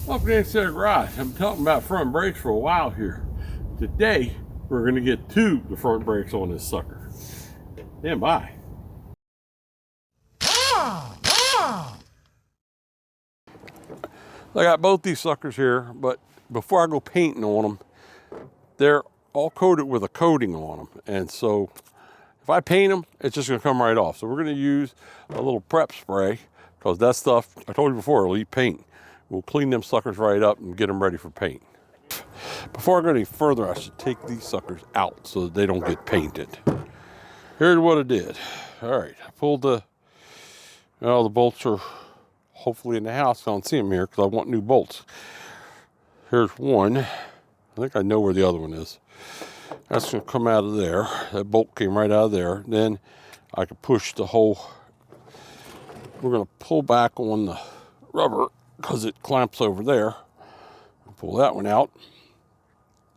Welcome to Inside Garage. I'm talking about front brakes for a while here. Today, we're going to get to the front brakes on this sucker. Stand by. I got both these suckers here, but before I go painting on them, they're all coated with a coating on them. And so if I paint them, it's just going to come right off. So we're going to use a little prep spray because that stuff, I told you before, it'll eat paint. We'll clean them suckers right up and get them ready for paint. Before I go any further, I should take these suckers out so that they don't get painted. Here's what I did. All right, I pulled the bolts are hopefully in the house. I don't see them here because I want new bolts. Here's one. I think I know where the other one is. That's going to come out of there. That bolt came right out of there. Then I can push the whole. We're going to pull back on the rubber because it clamps over there. Pull that one out.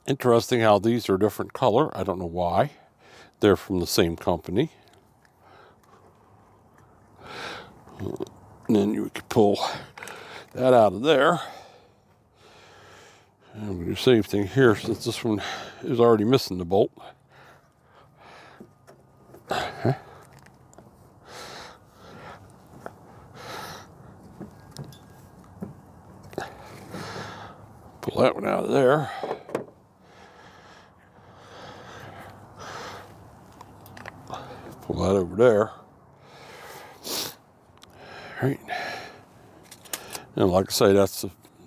Interesting how these are a different color. I don't know why. They're from the same company. And then you could pull that out of there. And we'll do the same thing here since this one is already missing the bolt. Pull that one out of there. Pull that over there. All right. And like I say, that's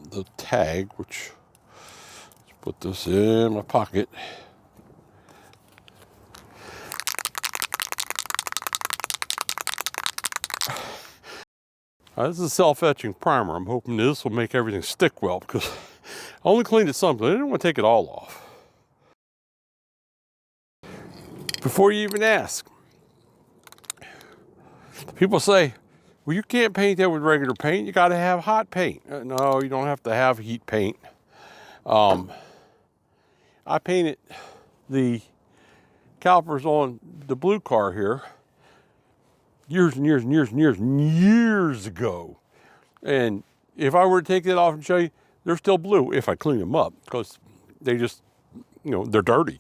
the tag, which, let's put this in my pocket. This is a self-etching primer. I'm hoping this will make everything stick well because I only cleaned it some, but I didn't want to take it all off. Before you even ask, people say, well, you can't paint that with regular paint. You got to have hot paint. No, you don't have to have heat paint. I painted the calipers on the blue car here years and years and years and years and years ago. And if I were to take that off and show you, they're still blue if I clean them up because they just, they're dirty.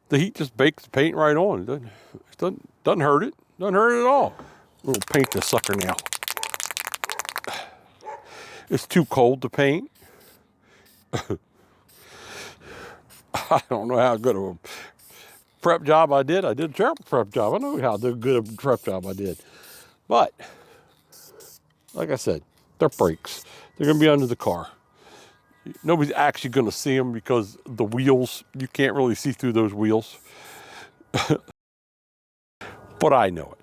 The heat just bakes the paint right on. It doesn't hurt it. Doesn't hurt it at all. We'll paint this sucker now. It's too cold to paint. I don't know how good of a prep job I did. I did a terrible prep job. I know how good of a prep job I did. But, like I said, they're brakes. They're going to be under the car. Nobody's actually going to see them because the wheels, you can't really see through those wheels. But I know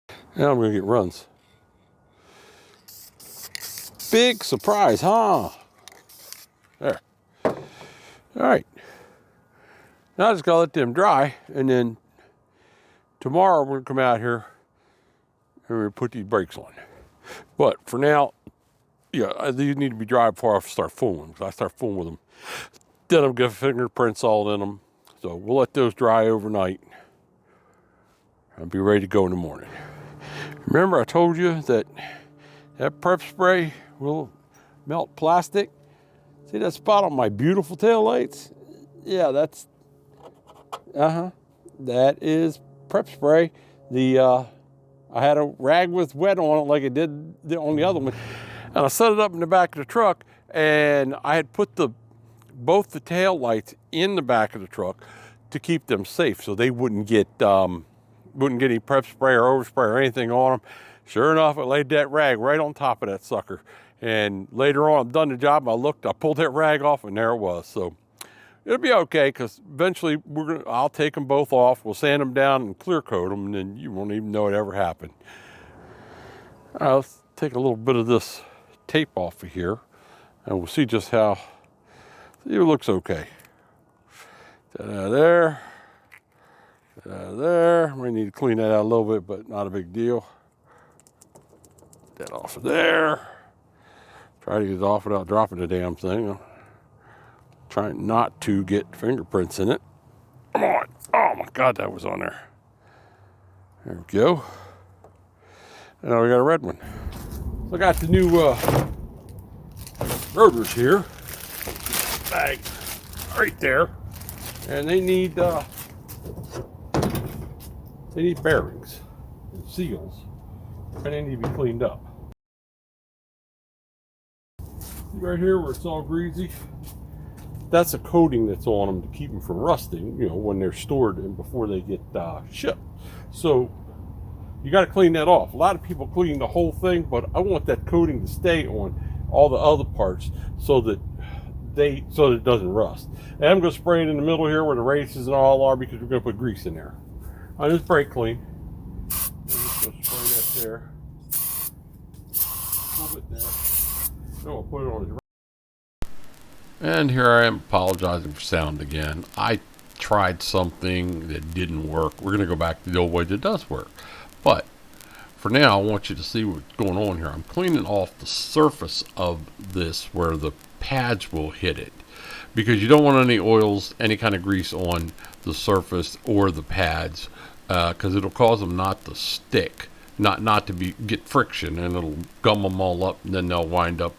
it. Now I'm going to get runs. Big surprise, huh? There. All right. Now I just got to let them dry. And then tomorrow we're going to come out here and we're going to put these brakes on. But for now, yeah, these need to be dry before I start fooling them. Because I start fooling with them. Then I'm going to get fingerprints all in them. So we'll let those dry overnight. I'll be ready to go in the morning. Remember I told you that prep spray will melt plastic? See that spot on my beautiful taillights? Yeah, that's, that is prep spray. I had a rag with wet on it like it did on the other one. And I set it up in the back of the truck and I had put both the tail lights in the back of the truck to keep them safe so they wouldn't get any prep spray or overspray or anything on them. Sure enough, I laid that rag right on top of that sucker. And later on, I'm done the job. I pulled that rag off, and there it was. So it'll be okay because eventually I'll take them both off. We'll sand them down and clear coat them, and then you won't even know it ever happened. All right, let's take a little bit of this tape off of here, and we'll see just how it looks. Okay. There. There. We need to clean that out a little bit, but not a big deal. That off of there. Try to get it off without dropping the damn thing. Trying not to get fingerprints in it. Come on. Oh my God, that was on there. There we go. And now we got a red one. So I got the new rotors here. Bag right there. And they need bearings and seals. And they need to be cleaned up. See right here where it's all greasy? That's a coating that's on them to keep them from rusting, you know, when they're stored and before they get shipped. So you got to clean that off. A lot of people clean the whole thing, but I want that coating to stay on all the other parts so that it doesn't rust. And I'm going to spray it in the middle here where the races and all are because we're going to put grease in there. On this brake clean, I'm just going to spray that there. A little bit there. Then we'll put it on his. And here I am apologizing for sound again. I tried something that didn't work. We're going to go back to the old way that does work. But for now, I want you to see what's going on here. I'm cleaning off the surface of this where the pads will hit it, because you don't want any oils, any kind of grease on the surface or the pads, because it'll cause them not to stick. Not to get friction, and it'll gum them all up, and then they'll wind up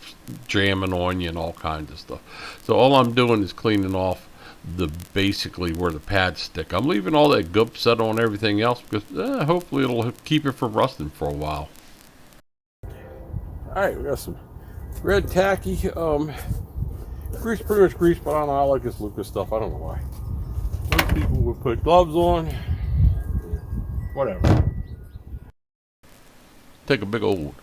jamming on you and all kinds of stuff. So all I'm doing is cleaning off basically where the pads stick. I'm leaving all that goop set on everything else because hopefully it'll keep it from rusting for a while. All right, we got some red tacky grease, pretty much grease, but I don't know. I like this Lucas stuff. I don't know why. Most people would put gloves on. Whatever. Take a big old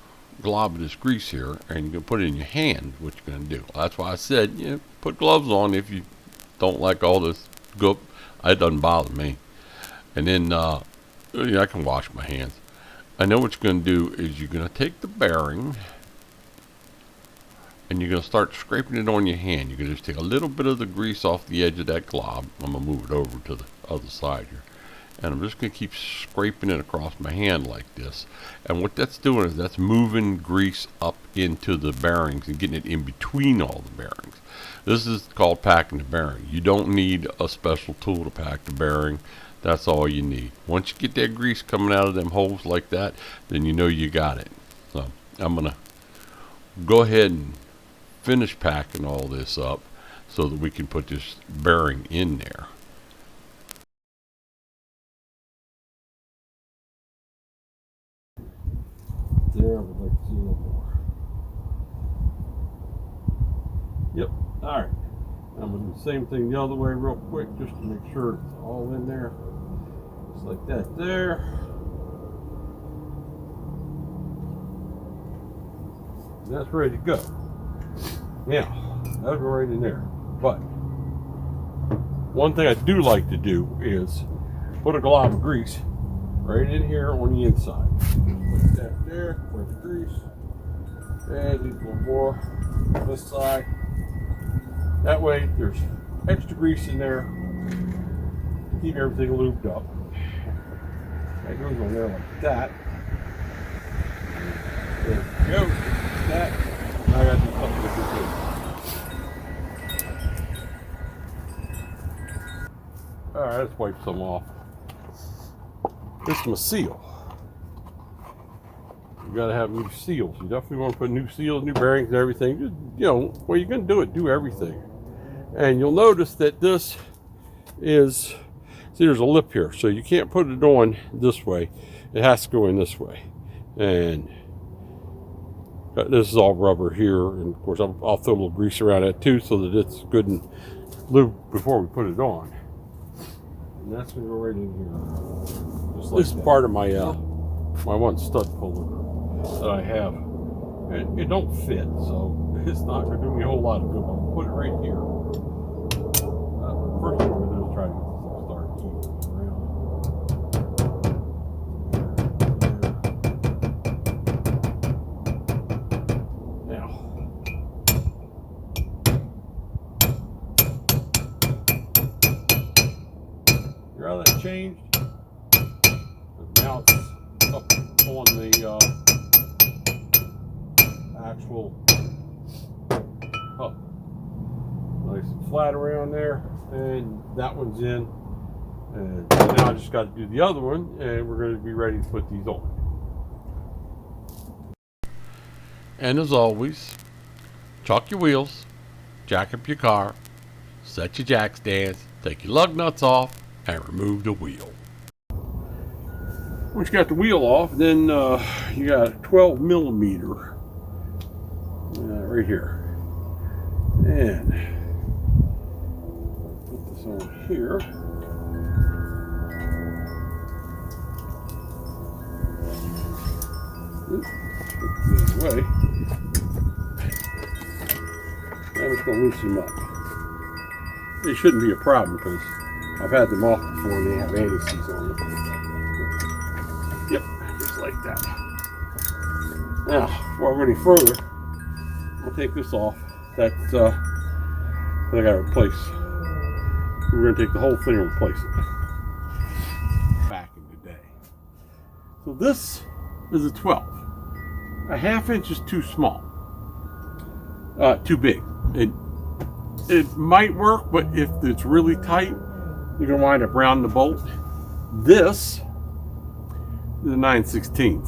glob of this grease here and you can put it in your hand. What you're going to do, that's why I said, you know, put gloves on if you don't like all this goop. It doesn't bother me. And then I can wash my hands. I know what you're going to do is you're going to take the bearing and you're going to start scraping it on your hand. You're going to just take a little bit of the grease off the edge of that glob. I'm going to move it over to the other side here. And I'm just going to keep scraping it across my hand like this. And what that's doing is that's moving grease up into the bearings and getting it in between all the bearings. This is called packing the bearing. You don't need a special tool to pack the bearing. That's all you need. Once you get that grease coming out of them holes like that, then you know you got it. So I'm going to go ahead and finish packing all this up so that we can put this bearing in there. There, I would like to see a little more. Yep, alright. I'm going to do the same thing the other way real quick just to make sure it's all in there. Just like that there. And that's ready to go. Now, that'll go right in there. But one thing I do like to do is put a glob of grease right in here on the inside. Put that there for the grease. And a little more on this side. That way there's extra grease in there to keep everything lubed up. That goes on there like that. There we go. That. Now I gotta do something different. Alright, let's wipe some off. This is my seal. You gotta have new seals. You definitely want to put new seals, new bearings, and everything. Just, you know, well, you're gonna do it, do everything. And you'll notice that this is, see, there's a lip here, so you can't put it on this way. It has to go in this way. And this is all rubber here, and of course I'll throw a little grease around that too, so that it's good and lubed before we put it on. And that's gonna go right in here. Just like this is part of my my one stud puller that I have. It don't fit, so it's not going to do me a whole lot of good. I'll put it right here. First thing I'm going to do is try to get this started around. Now, hear how that changed? Now it's up on the actual hub. Nice and flat around there, and that one's in. And now I just got to do the other one, and we're going to be ready to put these on. And as always, chalk your wheels, jack up your car, set your jack stands, take your lug nuts off, and remove the wheel. Once you got the wheel off, then you got a 12 millimeter right here. And put this on here. Oops, put it away. I'm just going to loosen them up. They shouldn't be a problem because I've had them off before and they have anti-seize on them. Yep, just like that. Now, before I go any further, I'll take this off. That I got to replace. We're going to take the whole thing and replace it. Back in the day. So this is a 12. A ½ inch is too small. Too big. It might work, but if it's really tight, you're going to wind up rounding the bolt. This is a 9/16.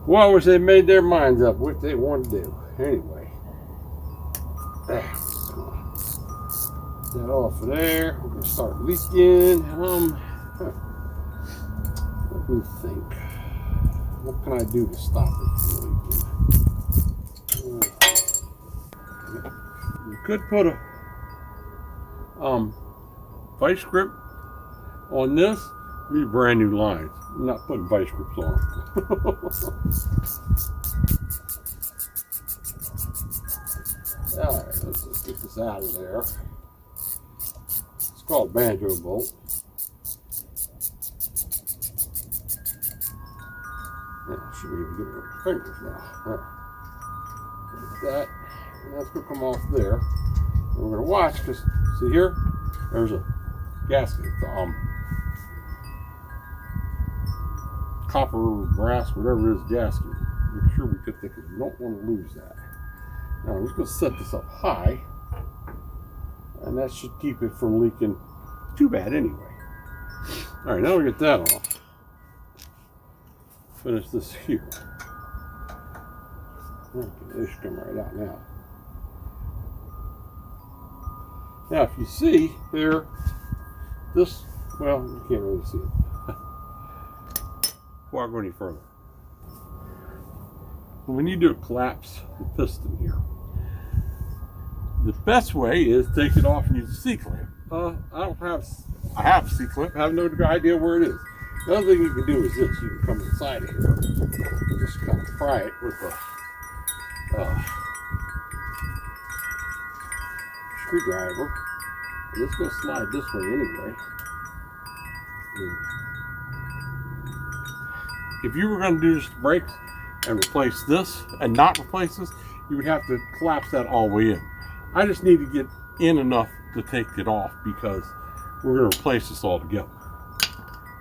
Well, I wish they made their minds up what they want to do. Anyway. That off of there. We're going to start leaking. Let me think. What can I do to stop it from leaking? You could put a vice grip on this. These are brand new lines. I'm not putting vice grips on them. Alright, let's just get this out of there. It's called banjo bolt. Yeah, I should be able to get it with my fingers now. Like that. And that's going to come off there. And we're going to watch because, see here? There's a gasket. Copper, brass, whatever it is, gasket. Make sure we get that because we don't want to lose that. Now I'm just going to set this up high, and that should keep it from leaking too bad anyway. All right, now we get that off. Finish this here. Okay, this should come right out now. Now, if you see here, this, well, you can't really see it. Before I go any further, when you do a collapse the piston here, the best way is take it off and use a C-clamp. I have a C-clamp. I have no idea where it is. The other thing you can do is this. You can come inside of here and just kind of pry it with a screwdriver. And it's going to slide this way anyway. If you were going to do just brakes and replace this and not replace this, you would have to collapse that all the way in. I just need to get in enough to take it off because we're going to replace this all together.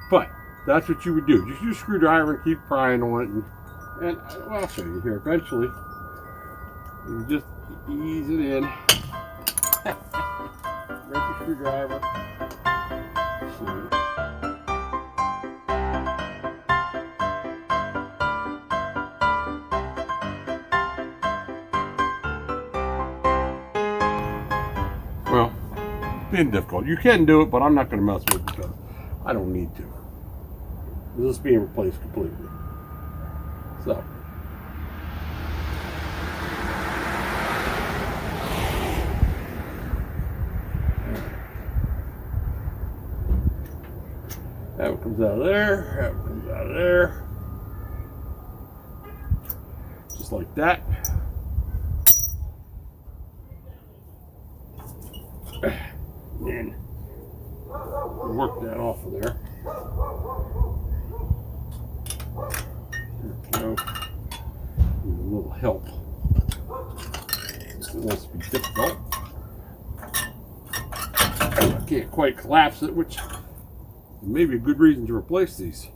But that's what you would do. Just use a screwdriver and keep prying on it. And well, I'll show you here. Eventually, you just ease it in. Break your screwdriver. Well, it's been difficult. You can do it, but I'm not going to mess with it because I don't need to. This is being replaced completely. So. That one comes out of there. That one comes out of there. Just like that. And work that off of there. There we go. Need a little help. This wants to be difficult. I can't quite collapse it, which may be a good reason to replace these.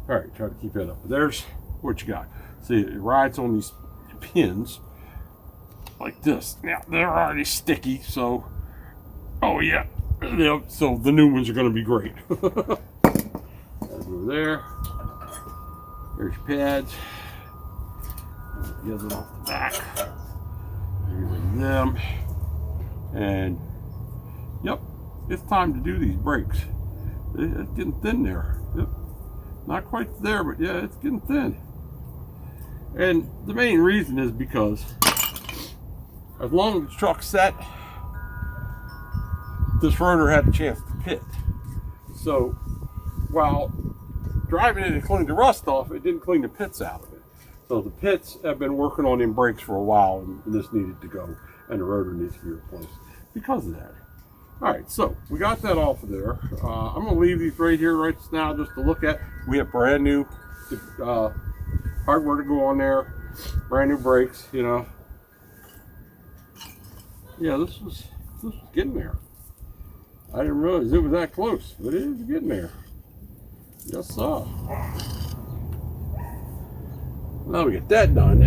All right, try to keep that up. There's what you got. See, it rides on these pins like this. Now, they're already sticky, so, oh yeah, so the new ones are going to be great. That's over there. There's your pads. Get it off the back. Using them. And yep, it's time to do these brakes. It's getting thin there. Yep. Not quite there, but yeah, it's getting thin. And the main reason is because as long as the truck's set, this rotor had a chance to pit. So while driving it and cleaning the rust off, it didn't clean the pits out of it. So the pits have been working on them brakes for a while, and this needed to go, and the rotor needs to be replaced because of that. All right, so we got that off of there. I'm gonna leave these right here right now just to look at. We have brand new hardware to go on there, brand new brakes, you know. Yeah, this was getting there. I didn't realize it was that close, but it is getting there. Yes, sir. Now we get that done,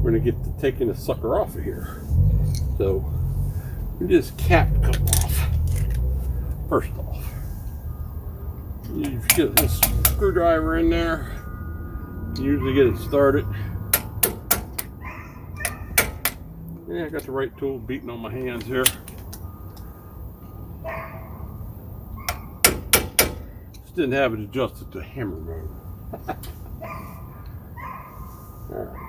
we're gonna get to taking the sucker off of here. So this cap come off. First off, you get this screwdriver in there. Usually get it started. Yeah, I got the right tool beating on my hands here. Just didn't have it adjusted to hammer mode. All right.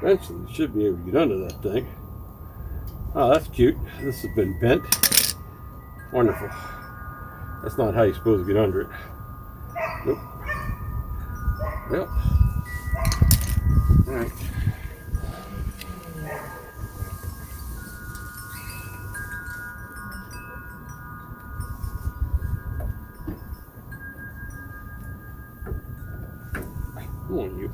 Eventually, you should be able to get under that thing. Oh, that's cute. This has been bent. Wonderful. That's not how you're supposed to get under it. Nope. Yep. All right. Come on, you.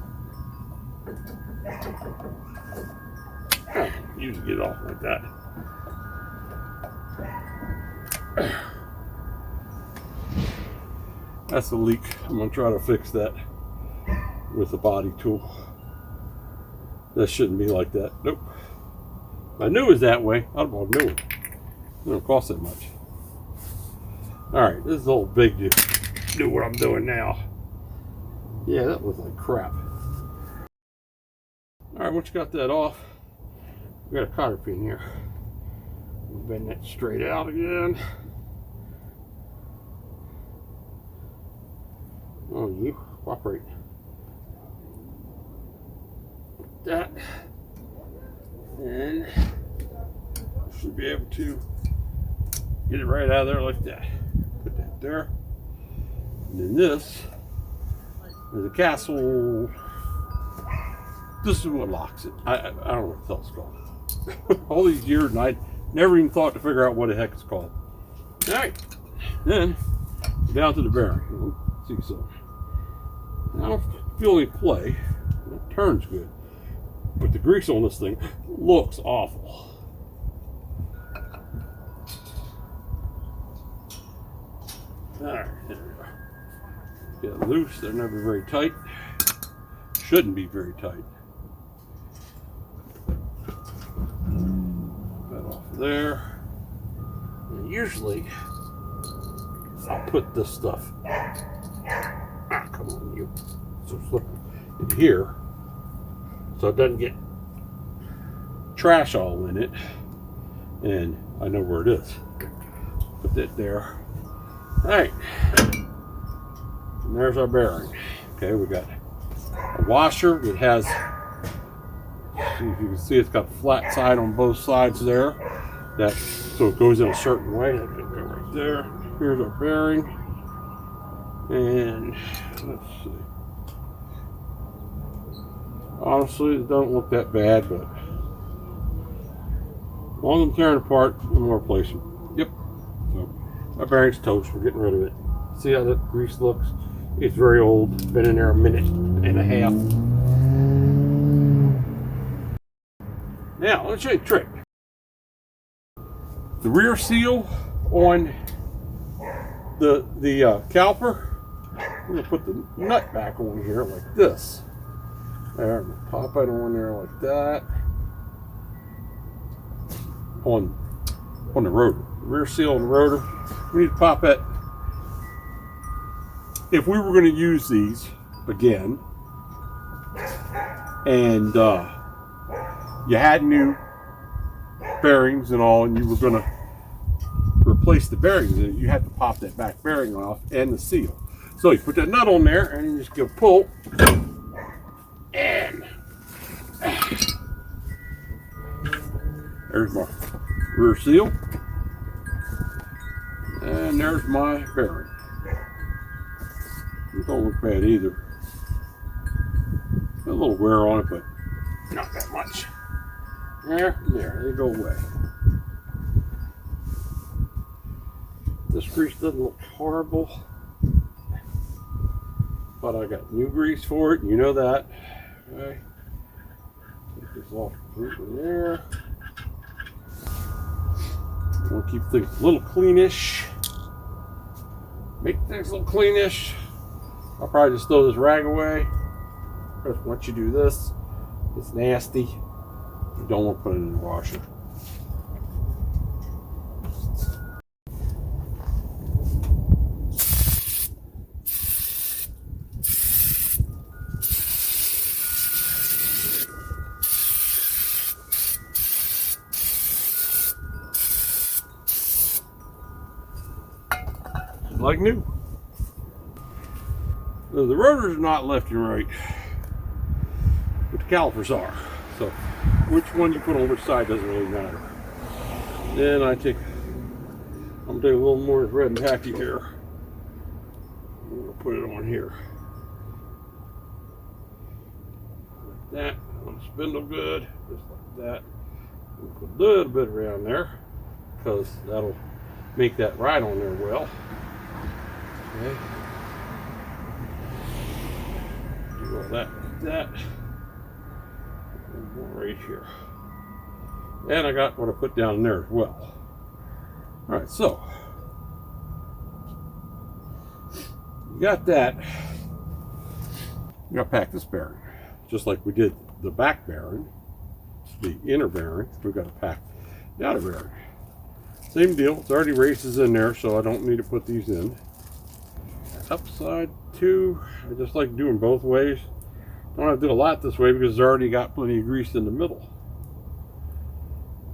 Oh, usually get it off like that. That's a leak. I'm going to try to fix that with the body tool. That shouldn't be like that. Nope. If I knew it was that way, I'd have bought a new one. It don't cost that much. Alright, this is a little big to do what I'm doing now. Yeah, that looks like crap. Alright, once you got that off, we got a cotter pin here. We'll bend that straight out again. Oh, you cooperate. That, and should be able to get it right out of there like that. Put that there. And then this is a castle. This is what locks it. I don't know what the hell it's called. All these years, and I never even thought to figure out what the heck it's called. All right, then down to the bearing. Let's see so. I don't feel any play. It turns good, but the grease on this thing looks awful. All right, there we go. Get it loose. They're never very tight. Shouldn't be very tight. That off there. And usually, I'll put this stuff. Come on, you. So slip in here, so it doesn't get trash all in it. And I know where it is. Put that there. All right. And there's our bearing. Okay, we got a washer. It has, see if you can see, it's got a flat side on both sides there. That so it goes in a certain way. That can go right there. Here's our bearing. And let's see. Honestly, it don't look that bad, but as long as I'm tearing apart, I'm gonna replace them. Yep. So my bearing's toast. We're getting rid of it. See how that grease looks? It's very old. Been in there a minute and a half. Now, let's show you a trick. The rear seal on the caliper, I'm going to put the nut back on here like this. There, pop it on there like that. On the rotor. The rear seal on the rotor. We need to pop it. If we were going to use these again, and you had new bearings and all, and you were going to replace the bearings, and you had to pop that back bearing off and the seal. So you put that nut on there, and you just give a pull, and there's my rear seal, and there's my bearing. It don't look bad either. A little wear on it, but not that much. There, they go away. This grease doesn't look horrible, but I got new grease for it, and you know that. Okay. Take this off completely there. I want to keep things a little cleanish. Make things a little cleanish. I'll probably just throw this rag away. Because once you do this, it's nasty. You don't want to put it in the washer. Like new. So the rotors are not left and right, but the calipers are. So which one you put on which side doesn't really matter. Then I'm gonna take a little more red and tacky here. I'm gonna put it on here. Like that. On the spindle good, just like that. We'll put a little bit around there because that'll make that ride on there well. Okay. Do all that like that. And more right here. And I got what I put down in there as well. Alright, so you got that. You gotta pack this bearing. Just like we did the back bearing, the inner bearing, we gotta pack the outer bearing. Same deal, it's already races in there, so I don't need to put these in. Upside too, I just like doing both ways. Don't have to do a lot this way because it's already got plenty of grease in the middle.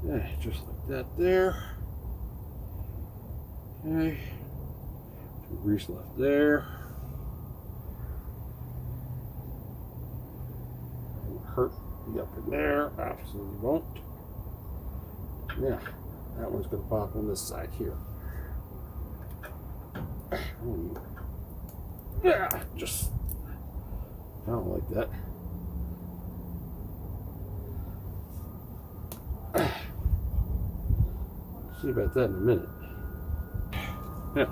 Yeah, just like that there. Okay, some grease left there. Won't hurt you up in there, absolutely won't. Yeah, that one's going to pop on this side here. Yeah, just, I don't like that. See about that in a minute. Yeah,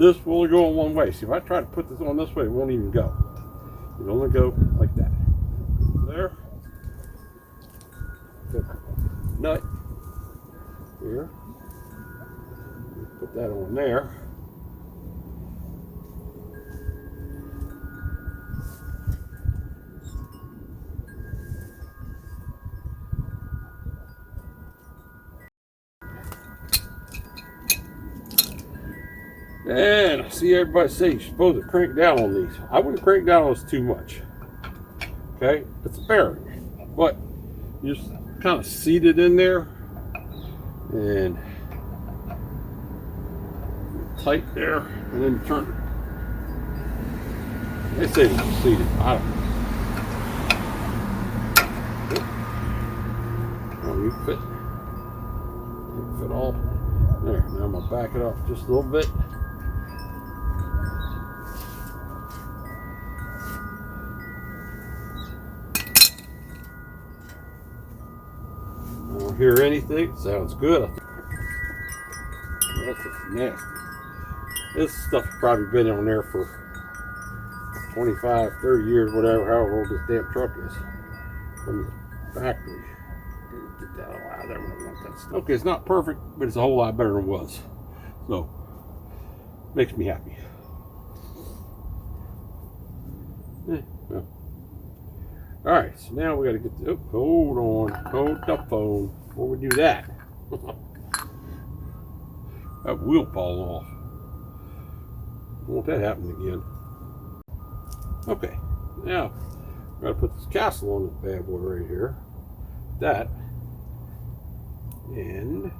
this will only go on one way. See, if I try to put this on this way, it won't even go. It'll only go like that. There. Nut. Here. Put that on there. And I see everybody say you're supposed to crank down on these. I wouldn't crank down on this too much. Okay, it's a bearing, but you just kind of seat it in there and tight there, and then turn it. They say it's seated. I don't know. Oh, you fit. You fit all there. Now I'm gonna back it off just a little bit. Hear anything? Sounds good. That's nasty. This stuff's probably been on there for 25, 30 years, whatever, however old this damn truck is from the factory. Get that all out of there when I want that stuff. Okay, it's not perfect, but it's a whole lot better than it was. So, makes me happy. Well. Alright, so now we got to get the, hold the phone before we do that. That wheel fall off. I don't want that happening again. Okay. Now, I'm going to put this castle on this bad boy right here. That. And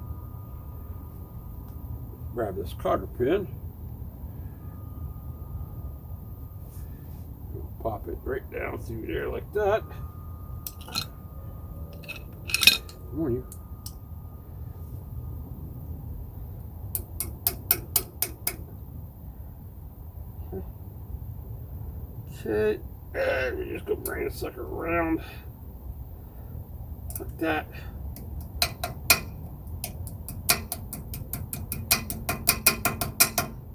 grab this cotter pin. Pop it right down through there like that. Come on, you. Okay, and we just go bring the sucker around like that.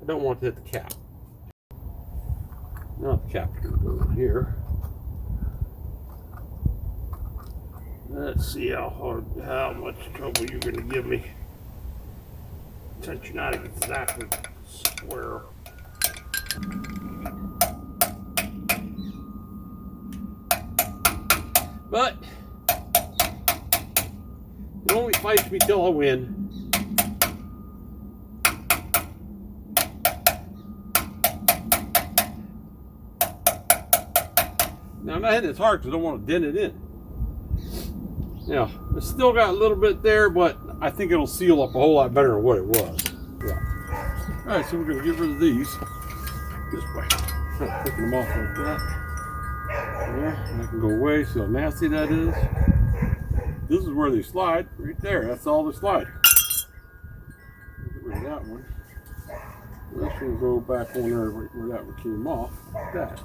I don't want to hit the cap. Now the cap's going to go in here. Let's see how much trouble you're going to give me. Since you're not exactly square. But it only fights me till I win. Now I'm not hitting it hard because I don't want to dent it in. Now, it's still got a little bit there, but I think it'll seal up a whole lot better than what it was. Yeah. All right, so we're going to get rid of these this way. Picking them off like that. Yeah, and I can go away. See how nasty that is? This is where they slide, right there. That's all they slide. Get rid of that one. This one will go back on there where that one came off, like that.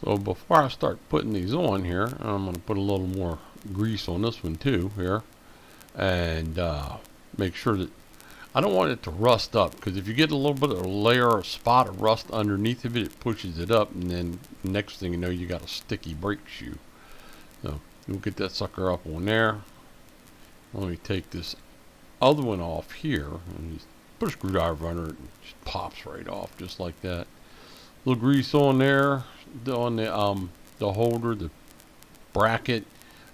So before I start putting these on here, I'm going to put a little more grease on this one too here, and make sure that I don't want it to rust up, because if you get a little bit of a layer or spot of rust underneath of it, it pushes it up, and then next thing you know, you got a sticky brake shoe. So you'll get that sucker up on there. Let me take this other one off here and just put a screwdriver under it, and it just pops right off just like that. A little grease on there, on the holder, the bracket,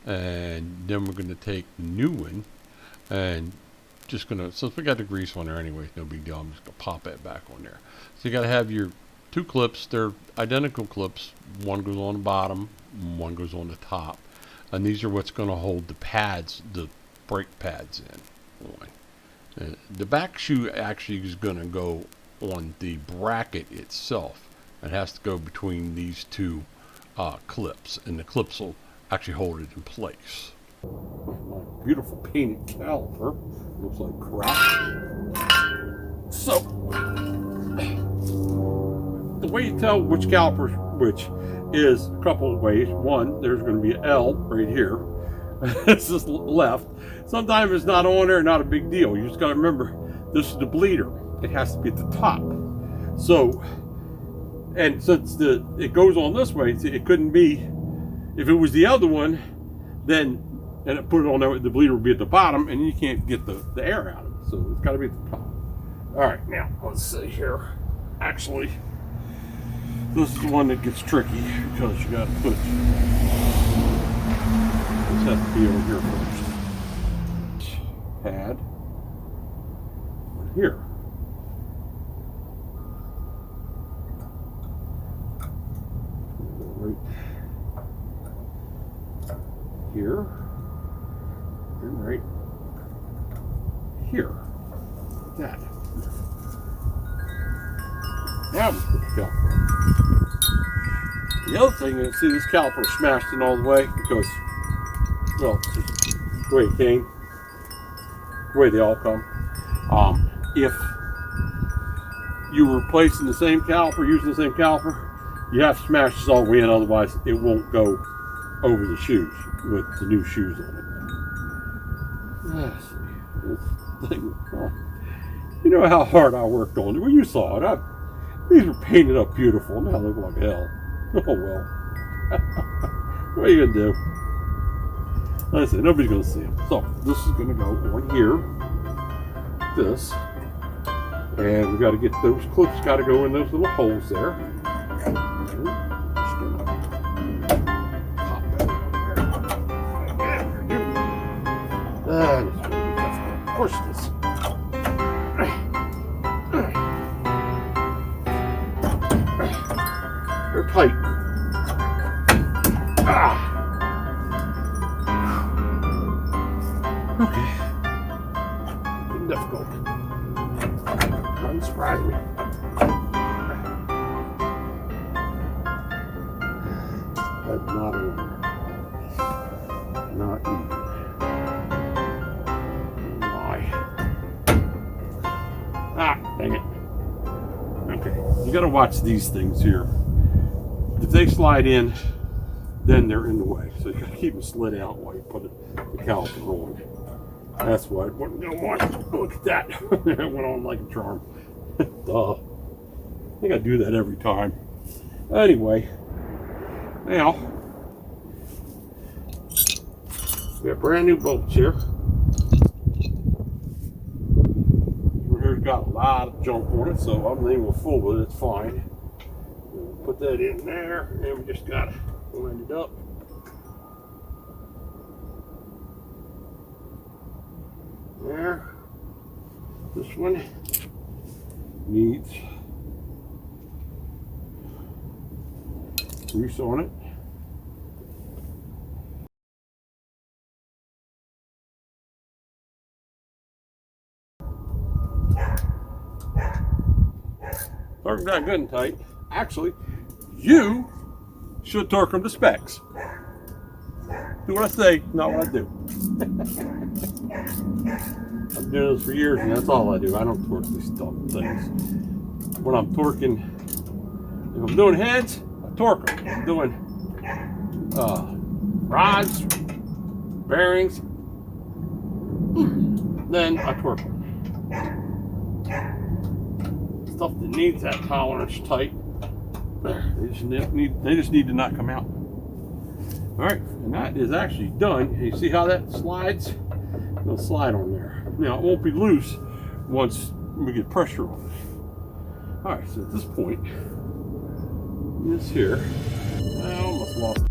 and then we're going to take the new one and just gonna, since we got the grease on there anyway, no big deal, I'm just gonna pop that back on there. So you gotta have your two clips. They're identical clips. One goes on the bottom, one goes on the top, and these are what's gonna hold the pads, the brake pads in. The back shoe actually is gonna go on the bracket itself. It has to go between these two clips, and the clips will actually hold it in place. My beautiful painted caliper looks like crap. So the way you tell which caliper which is a couple of ways. One, there's going to be an L right here. This is left. Sometimes it's not on there, not a big deal. You just got to remember, this is the bleeder. It has to be at the top. So, and since it goes on this way, it couldn't be. If it was the other one, then and it put it on there, the bleeder would be at the bottom, and you can't get the air out of it. So it's got to be at the top. All right, now let's see here. Actually, this is the one that gets tricky because you got to put. This has to be over here first. Pad. Here. Right here. And right here. Like that. Now we put the caliper. The other thing is, see, this caliper is smashed in all the way because, well, it's just the way it came, the way they all come. If you were replacing the same caliper, using the same caliper, you have to smash this all the way in, otherwise it won't go over the shoes with the new shoes on it. Let's see. This thing, you know how hard I worked on it. Well, you saw it. These were painted up beautiful. Now they look like hell. Oh well. What are you gonna do? Like I said, nobody's gonna see them. So this is gonna go on here. This. And we got to get those clips. Got to go in those little holes there. Of course it is. wouldn't surprise me. That's not on there. Not even. Why? Ah, dang it. Okay, you gotta watch these things here. If they slide in, then they're in the way. So you gotta keep them slid out while you put the caliper on. That's why it wasn't gonna want. Look at that. It went on like a charm. Duh. I think I do that every time. Anyway, now we have brand new bolts here. Here's got a lot of junk on it, so I'm leaving it full, but it's fine. We'll put that in there, and we just gotta line it up. There. This one needs grease on it. Torque that good and tight. Actually, you should torque them to specs. Do what I say, not what I do. I've been doing this for years, and that's all I do. I don't torque these dumb things. When I'm torquing, if I'm doing heads, I torque them. If I'm doing rods, bearings, then I torque them. Stuff that needs that tolerance tight, they just need to not come out. All right, and that is actually done. You see how that slides? It'll slide on there. Now it won't be loose once we get pressure on it. All right, so at this point, this here, I almost lost.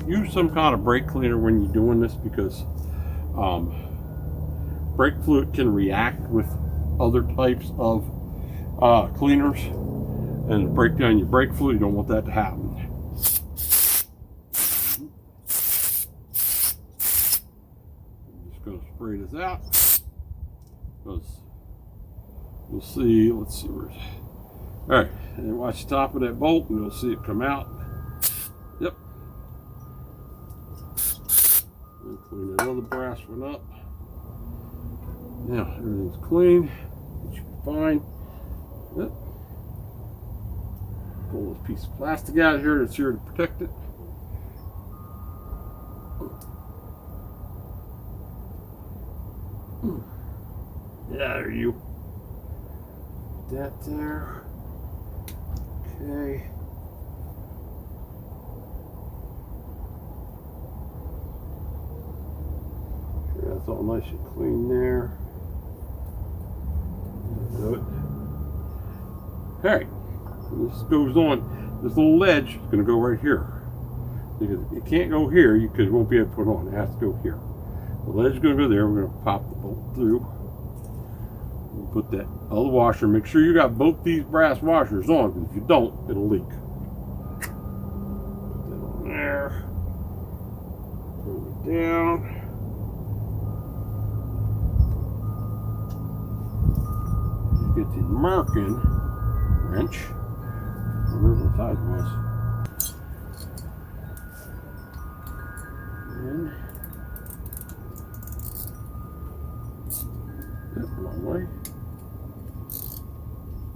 Use some kind of brake cleaner when you're doing this, because brake fluid can react with other types of cleaners and break down your brake fluid. You don't want that to happen. I'm just going to spray this out, because you'll see, let's see where it's, all right, and watch the top of that bolt and you'll see it come out. Yep. And clean that other brass one up. Now everything's clean. It should be fine. Yep. Pull this piece of plastic out of here that's here to protect it. Yeah, there you. That there. Okay. That's all nice and clean there. Do it. Alright, this goes on. This little ledge is going to go right here. Because it can't go here because you won't be able to put it on. It has to go here. The ledge is going to go there. We're going to pop the bolt through. We'll put that other washer. Make sure you got both these brass washers on, because if you don't, it'll leak. Put that on there. Pull it down. Get the American wrench, whatever the size was, and the wrong way,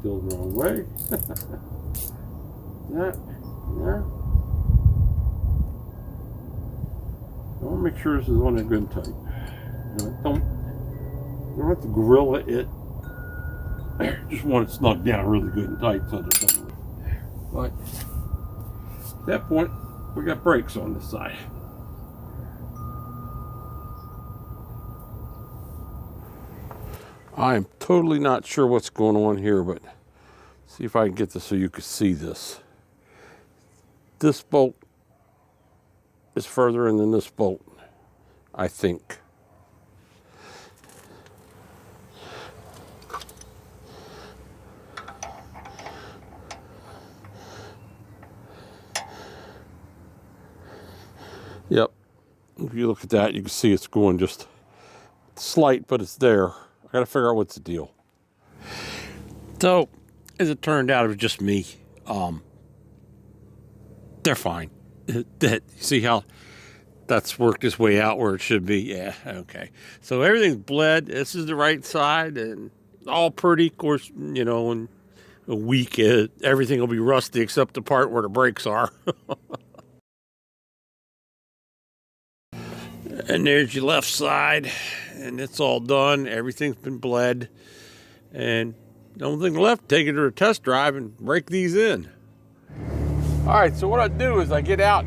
still the wrong way. That there. I want to make sure this is on there good and tight. You don't have to grill it. Just want it snug down really good and tight so there's nothing. But at that point, we got brakes on this side. I'm totally not sure what's going on here, but see if I can get this so you can see this. This bolt is further in than this bolt, I think. Yep, if you look at that, you can see it's going just slight, but it's there. I gotta figure out what's the deal. So, as it turned out, it was just me. They're fine. See how that's worked its way out where it should be? Yeah, okay. So everything's bled. This is the right side and all pretty. Of course, you know, in a week, everything will be rusty except the part where the brakes are. And there's your left side, and it's all done. Everything's been bled. And the only thing left, take it to a test drive and break these in. All right, so what I do is I get out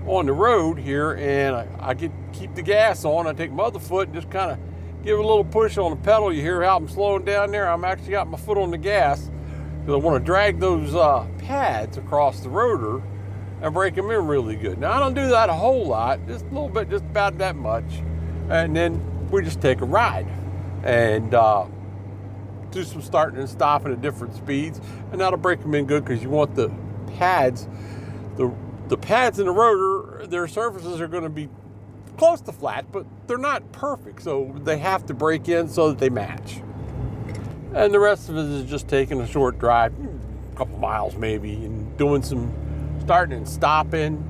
on the road here, and I keep the gas on. I take my other foot and just kind of give a little push on the pedal. You hear how I'm slowing down there? I'm actually got my foot on the gas because I want to drag those pads across the rotor and break them in really good. Now, I don't do that a whole lot, just a little bit, just about that much. And then we just take a ride and do some starting and stopping at different speeds, and that'll break them in good because you want the pads, the pads in the rotor, their surfaces are going to be close to flat, but they're not perfect, so they have to break in so that they match. And the rest of it is just taking a short drive, a couple miles maybe, and doing some starting and stopping,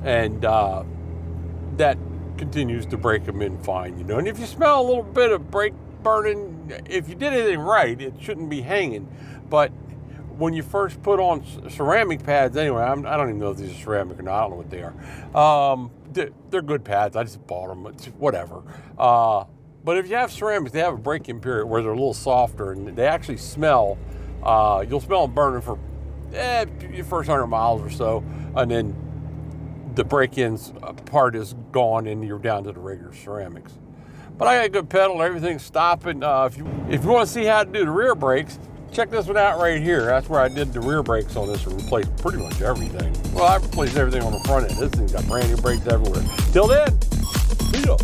and that continues to break them in fine, you know. And if you smell a little bit of brake burning, if you did anything right, it shouldn't be hanging. But when you first put on ceramic pads, anyway, I don't even know if these are ceramic or not. I don't know what they are. They're good pads. I just bought them. It's whatever. But if you have ceramics, they have a break-in period where they're a little softer, and they actually smell. You'll smell them burning for your first 100 miles or so, and then the break-ins part is gone, and you're down to the regular ceramics. But I got a good pedal, everything's stopping. If you want to see how to do the rear brakes, check this one out right here. That's where I did the rear brakes on this and replaced pretty much everything. Well, I replaced everything on the front end. This thing's got brand new brakes everywhere. Till then, see ya.